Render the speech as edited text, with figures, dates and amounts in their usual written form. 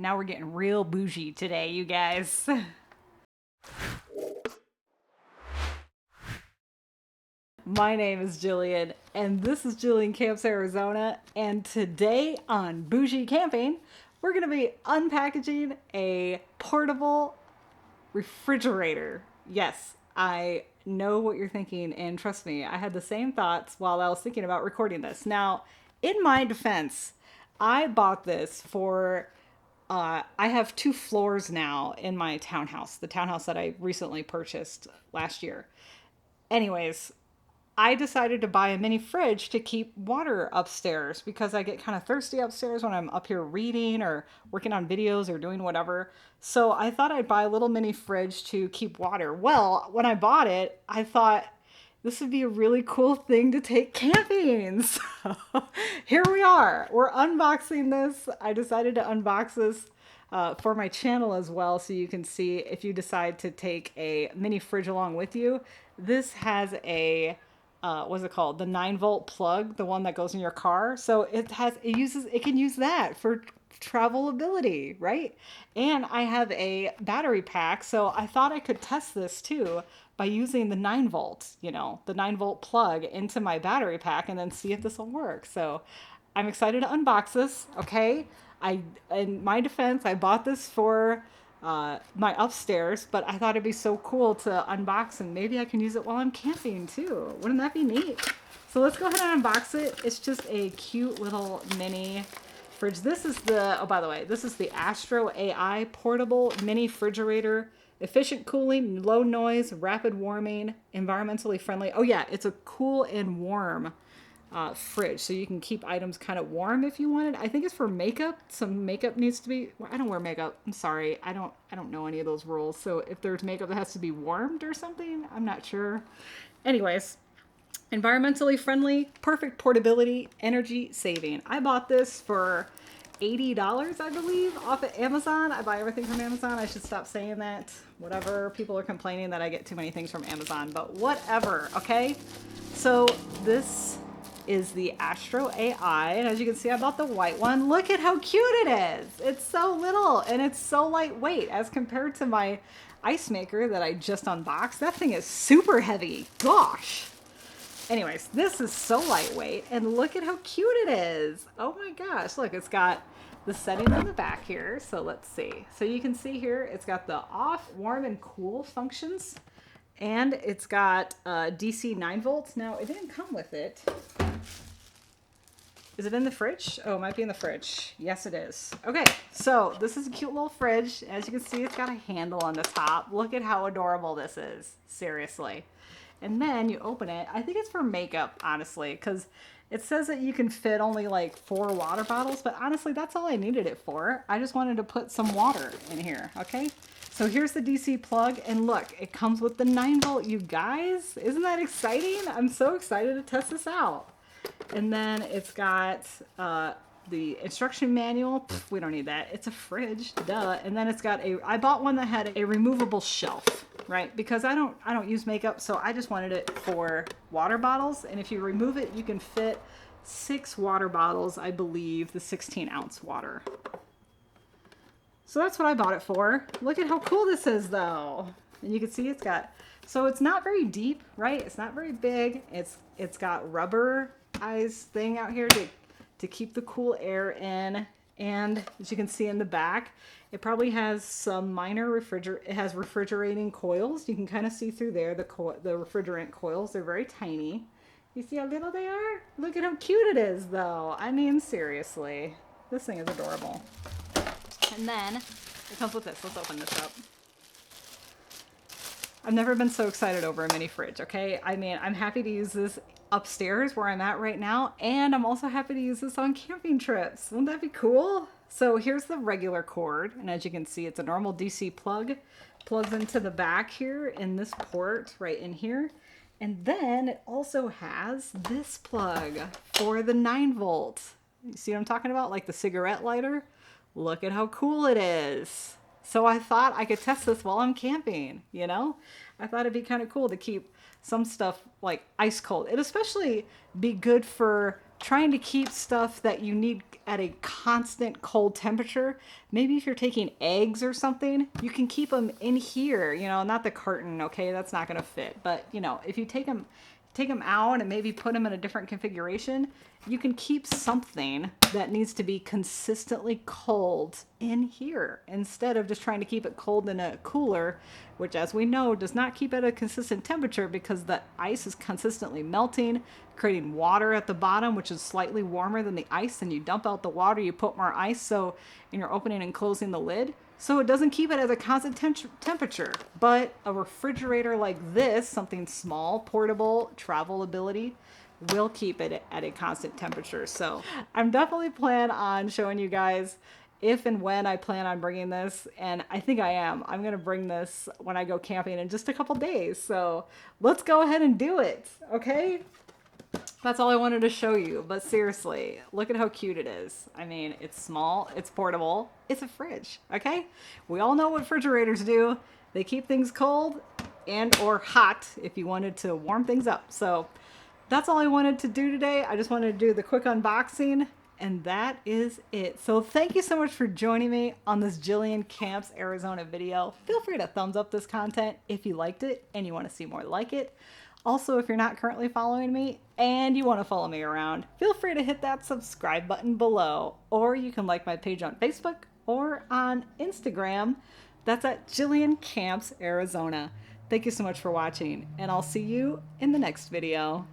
Now we're getting real bougie today, you guys. My name is Jillian, and this is Jillian Camps Arizona. And today on Bougie Camping, we're going to be unpackaging a portable refrigerator. Yes, I know what you're thinking, and trust me, I had the same thoughts while I was thinking about recording this. Now, in my defense, I bought this for I have two floors now in my townhouse, the townhouse that I recently purchased last year. Anyways, I decided to buy a mini fridge to keep water upstairs because I get kind of thirsty upstairs when I'm up here reading or working on videos or doing whatever. So I thought I'd buy a little mini fridge to keep water. Well, when I bought it, I thought this would be a really cool thing to take camping. So here we are. We're unboxing this. I decided to unbox this for my channel as well, so you can see if you decide to take a mini fridge along with you. This has a what's it called? The 9-volt plug, the one that goes in your car. So it can use that for travelability, right? And I have a battery pack, so I thought I could test this too by using the 9 volt, the 9-volt plug into my battery pack and then see if this will work. So I'm excited to unbox this, okay? In my defense, I bought this for my upstairs, but I thought it'd be so cool to unbox and maybe I can use it while I'm camping too. Wouldn't that be neat? So let's go ahead and unbox it. It's just a cute little mini fridge. Oh, by the way, this is the Astro AI portable mini refrigerator. Efficient cooling, low noise, rapid warming, environmentally friendly. Oh yeah, it's a cool and warm fridge, so you can keep items kind of warm if you wanted. I think it's for makeup. Some makeup needs to be. Well, I don't wear makeup. I'm sorry. I don't know any of those rules. So if there's makeup that has to be warmed or something, I'm not sure. Anyways, environmentally friendly, perfect portability, energy saving. I bought this for $80, I believe, off of Amazon. I buy everything from Amazon. I should stop saying that. Whatever. People are complaining that I get too many things from Amazon, but whatever, okay? So this is the Astro AI, and as you can see, I bought the white one. Look at how cute it is. It's so little, and it's so lightweight as compared to my ice maker that I just unboxed. That thing is super heavy. Gosh. Anyways, this is so lightweight, and look at how cute it is. Oh my gosh, look, it's got the setting on the back here. So let's see. So you can see here, it's got the off, warm, and cool functions, and it's got DC 9 volts. Now, it didn't come with it. Is it in the fridge? Oh, it might be in the fridge. Yes, it is. Okay, so this is a cute little fridge. As you can see, it's got a handle on the top. Look at how adorable this is. Seriously. And then you open it. I think it's for makeup, honestly, because it says that you can fit only like 4 water bottles, but honestly, that's all I needed it for. I just wanted to put some water in here, okay? So here's the DC plug, and look, it comes with the 9-volt, you guys. Isn't that exciting? I'm so excited to test this out. And then it's got the instruction manual. Pff, we don't need that. It's a fridge, duh. And then it's got I bought one that had a removable shelf, right? Because I don't use makeup, so I just wanted it for water bottles. And if you remove it, you can fit 6 water bottles, I believe, the 16-ounce water. So that's what I bought it for. Look at how cool this is, though. And you can see so it's not very deep, right? It's not very big. It's got rubber eyes thing out here to keep the cool air in. And as you can see in the back, it probably has some minor it has refrigerating coils. You can kind of see through there, the refrigerant coils. They're very tiny. You see how little they are? Look at how cute it is, though. I mean, seriously. This thing is adorable. And then it comes with this. Let's open this up. I've never been so excited over a mini fridge, okay? I mean, I'm happy to use this upstairs where I'm at right now, and I'm also happy to use this on camping trips. Wouldn't that be cool? So here's the regular cord, and as you can see, it's a normal DC plug. Plugs into the back here in this port right in here. And then it also has this plug for the 9-volt. You see what I'm talking about? Like the cigarette lighter? Look at how cool it is. So I thought I could test this while I'm camping, I thought it'd be kind of cool to keep some stuff like ice cold. It'd especially be good for trying to keep stuff that you need at a constant cold temperature. Maybe if you're taking eggs or something, you can keep them in here, you know, not the carton, okay? That's not going to fit. But, you know, if you take them out and maybe put them in a different configuration, you can keep something that needs to be consistently cold in here instead of just trying to keep it cold in a cooler, which, as we know, does not keep at a consistent temperature because the ice is consistently melting, creating water at the bottom, which is slightly warmer than the ice. And you dump out the water, you put more ice, so and you're opening and closing the lid, so it doesn't keep it at a constant temperature. But a refrigerator like this, something small, portable, travel ability, will keep it at a constant temperature. So I'm definitely plan on showing you guys if and when I plan on bringing this, and I think I am. I'm going to bring this when I go camping in just a couple days. So let's go ahead and do it, okay? That's all I wanted to show you, but seriously, look at how cute it is. I mean, it's small, it's portable, it's a fridge, okay? We all know what refrigerators do. They keep things cold and or hot if you wanted to warm things up. So that's all I wanted to do today. I just wanted to do the quick unboxing, and that is it. So thank you so much for joining me on this Jillian Camps Arizona video. Feel free to thumbs up this content if you liked it and you want to see more like it. Also, if you're not currently following me and you want to follow me around, feel free to hit that subscribe button below, or you can like my page on Facebook or on Instagram. That's at Jillian Camps Arizona. Thank you so much for watching, and I'll see you in the next video.